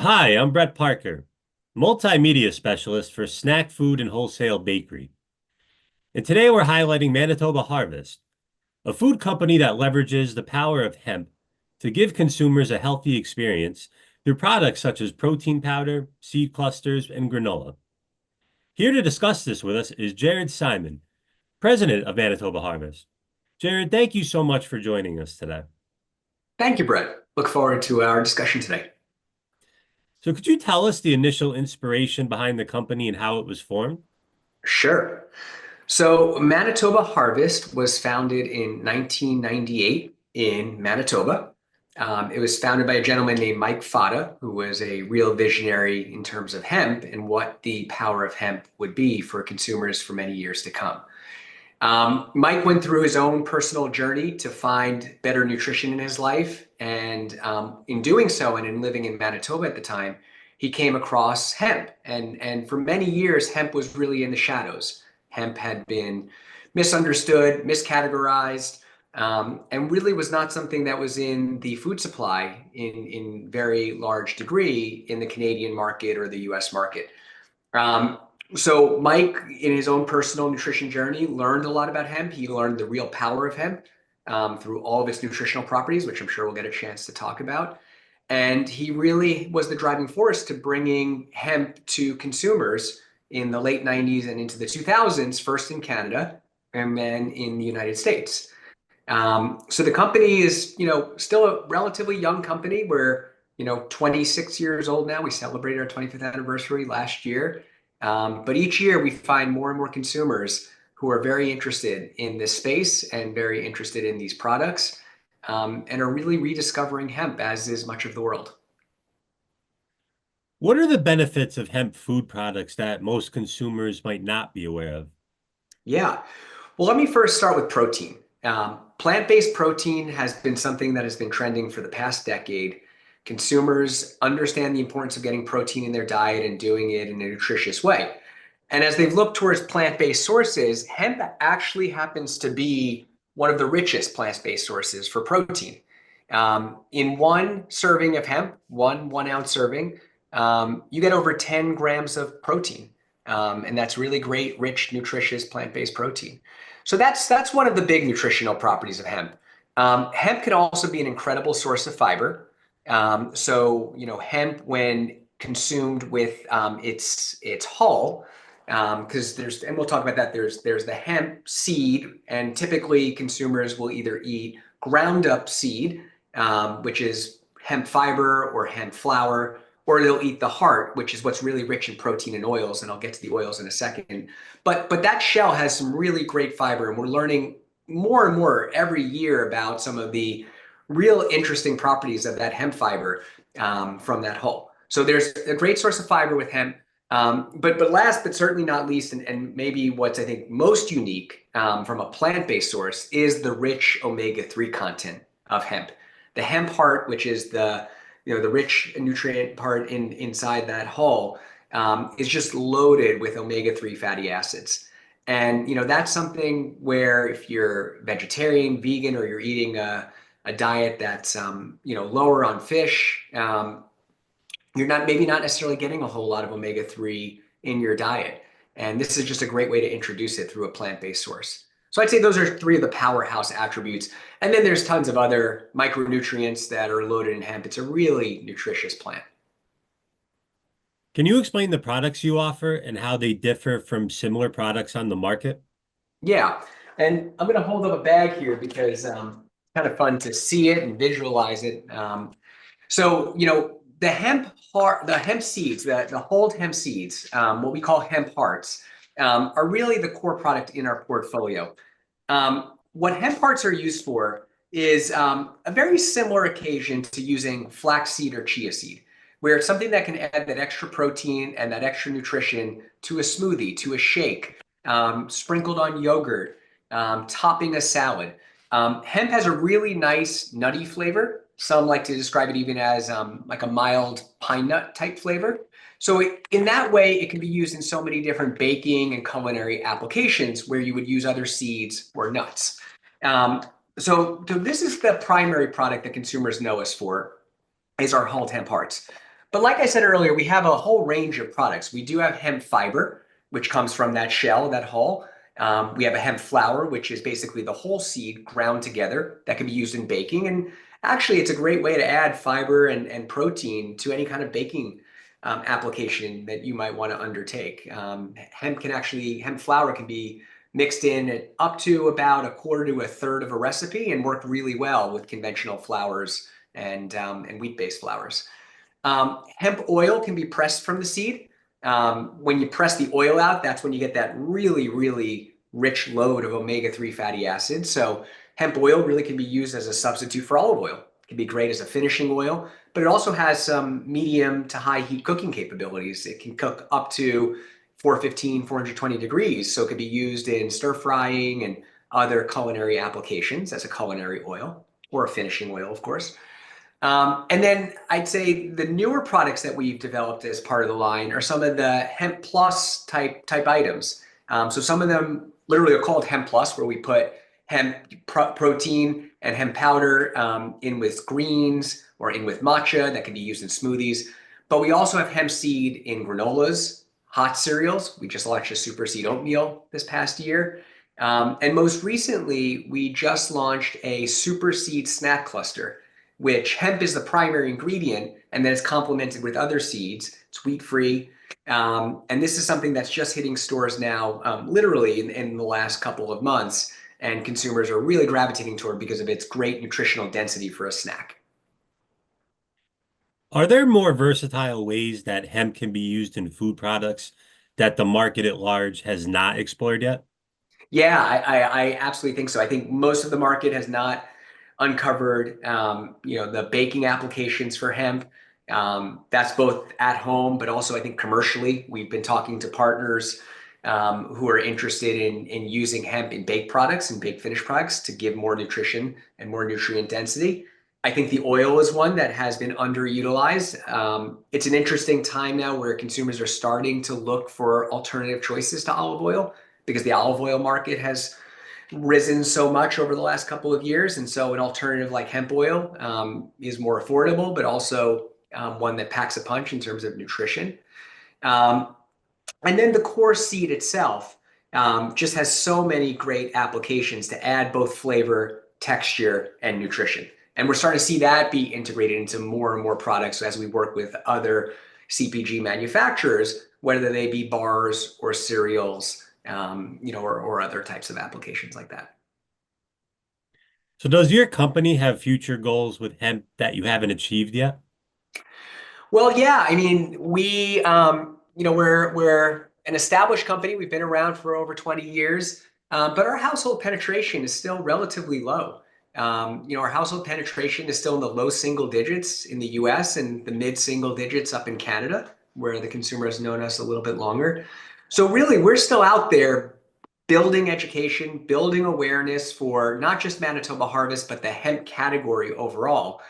Hi, I'm Brett Parker, Multimedia Specialist for Snack Food and Wholesale Bakery. And today we're highlighting Manitoba Harvest, a food company that leverages the power of hemp to give consumers a healthy experience through products such as protein powder, seed clusters, and granola. Here to discuss this with us is Jared Simon, President of Manitoba Harvest. Jared, thank you so much for joining us today. Thank you, Brett. Look forward to our discussion today. So could you tell us the initial inspiration behind the company and how it was formed? Sure. So, Manitoba Harvest was founded in 1998 in Manitoba. It was founded by a gentleman named Mike Fata, who was a real visionary in terms of hemp and what the power of hemp would be for consumers for many years to come. Mike went through his own personal journey to find better nutrition in his life. And in doing so, and in living in Manitoba at the time, he came across hemp. And for many years, hemp was really in the shadows. Hemp had been misunderstood, miscategorized, and really was not something that was in the food supply in very large degree in the Canadian market or the US market. Um, so Mike, in his own personal nutrition journey, learned a lot about hemp. He learned the real power of hemp through all of its nutritional properties, which I'm sure we'll get a chance to talk about. And he really was the driving force to bringing hemp to consumers in the late 90s and into the 2000s, first in Canada and then in the United States. So the company is, still a relatively young company. We're, 26 years old now. We celebrated our 25th anniversary last year. But each year we find more and more consumers who are very interested in this space and very interested in these products, and are really rediscovering hemp, as is much of the world. What are the benefits of hemp food products that most consumers might not be aware of? Yeah. Well, let me first start with protein. Plant-based protein has been something that has been trending for the past decade. Consumers understand the importance of getting protein in their diet and doing it in a nutritious way. And as they've looked towards plant-based sources, hemp actually happens to be one of the richest plant-based sources for protein. In one serving of hemp, one ounce serving, you get over 10 grams of protein. And that's really great, rich, nutritious plant-based protein. So that's one of the big nutritional properties of hemp. Hemp can also be an incredible source of fiber. Hemp, when consumed with its hull, because and we'll talk about that. There's the hemp seed, and typically consumers will either eat ground up seed, which is hemp fiber or hemp flour, or they'll eat the heart, which is what's really rich in protein and oils, and I'll get to the oils in a second. But that shell has some really great fiber, and we're learning more and more every year about some of the real interesting properties of that hemp fiber from that hull. So there's a great source of fiber with hemp. But last but certainly not least, and maybe what's I think most unique from a plant-based source is the rich omega-3 content of hemp. The hemp heart, which is the rich nutrient part inside that hull, is just loaded with omega-3 fatty acids. And that's something where if you're vegetarian, vegan, or you're eating a diet that's lower on fish, you're not necessarily getting a whole lot of omega-3 in your diet. And this is just a great way to introduce it through a plant-based source. So I'd say those are three of the powerhouse attributes. And then there's tons of other micronutrients that are loaded in hemp. It's a really nutritious plant. Can you explain the products you offer and how they differ from similar products on the market? Yeah. And I'm going to hold up a bag here because kind of fun to see it and visualize it. The hemp seeds, the whole hemp seeds, what we call hemp hearts, are really the core product in our portfolio. What hemp hearts are used for is a very similar occasion to using flaxseed or chia seed, where it's something that can add that extra protein and that extra nutrition to a smoothie, to a shake, sprinkled on yogurt, topping a salad. Hemp has a really nice nutty flavor. Some like to describe it even as like a mild pine nut type flavor. So in that way, it can be used in so many different baking and culinary applications where you would use other seeds or nuts. So this is the primary product that consumers know us for, is our hulled hemp hearts. But like I said earlier, we have a whole range of products. We do have hemp fiber, which comes from that shell, that hull. We have a hemp flour, which is basically the whole seed ground together that can be used in baking. And actually, it's a great way to add fiber and protein to any kind of baking application that you might want to undertake. Hemp flour can be mixed in at up to about a quarter to a third of a recipe and work really well with conventional flours and wheat-based flours. Hemp oil can be pressed from the seed. When you press the oil out, that's when you get that really, really rich load of omega-3 fatty acids. So hemp oil really can be used as a substitute for olive oil. It can be great as a finishing oil, but it also has some medium to high heat cooking capabilities. It can cook up to 415, 420 degrees. So it can be used in stir frying and other culinary applications as a culinary oil or a finishing oil, of course. And then I'd say the newer products that we've developed as part of the line are some of the hemp plus type items. So some of them literally are called hemp plus, where we put hemp protein and hemp powder in with greens or in with matcha that can be used in smoothies. But we also have hemp seed in granolas, hot cereals. We just launched a super seed oatmeal this past year. And most recently, we just launched a super seed snack cluster, which hemp is the primary ingredient, and then it's complemented with other seeds. It's wheat-free. And this is something that's just hitting stores now, literally in the last couple of months, and consumers are really gravitating toward because of its great nutritional density for a snack. Are there more versatile ways that hemp can be used in food products that the market at large has not explored yet? Yeah, I absolutely think so. I think most of the market has not uncovered, the baking applications for hemp. That's both at home, but also I think commercially. We've been talking to partners who are interested in using hemp in baked products and baked finished products to give more nutrition and more nutrient density. I think the oil is one that has been underutilized. It's an interesting time now where consumers are starting to look for alternative choices to olive oil because the olive oil market has risen so much over the last couple of years. And so an alternative like hemp oil is more affordable, but also one that packs a punch in terms of nutrition. Um, and then the core seed itself just has so many great applications to add both flavor, texture, and nutrition. And we're starting to see that be integrated into more and more products as we work with other CPG manufacturers, whether they be bars or cereals, or other types of applications like that. So does your company have future goals with hemp that you haven't achieved yet? Well, yeah, I mean, we're an established company. We've been around for over 20 years, but our household penetration is still relatively low. Our household penetration is still in the low single digits in the US and the mid single digits up in Canada, where the consumer has known us a little bit longer. So really, we're still out there building education, building awareness for not just Manitoba Harvest, but the hemp category overall.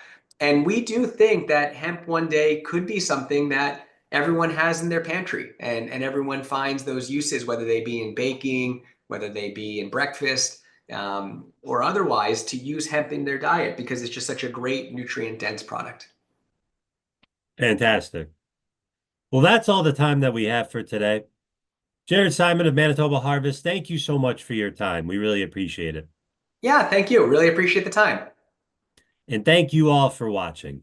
And we do think that hemp one day could be something that everyone has in their pantry and everyone finds those uses, whether they be in baking, whether they be in breakfast, or otherwise, to use hemp in their diet because it's just such a great nutrient dense product. Fantastic. Well, that's all the time that we have for today. Jared Simon of Manitoba Harvest, thank you so much for your time. We really appreciate it. Yeah, thank you. Really appreciate the time. And thank you all for watching.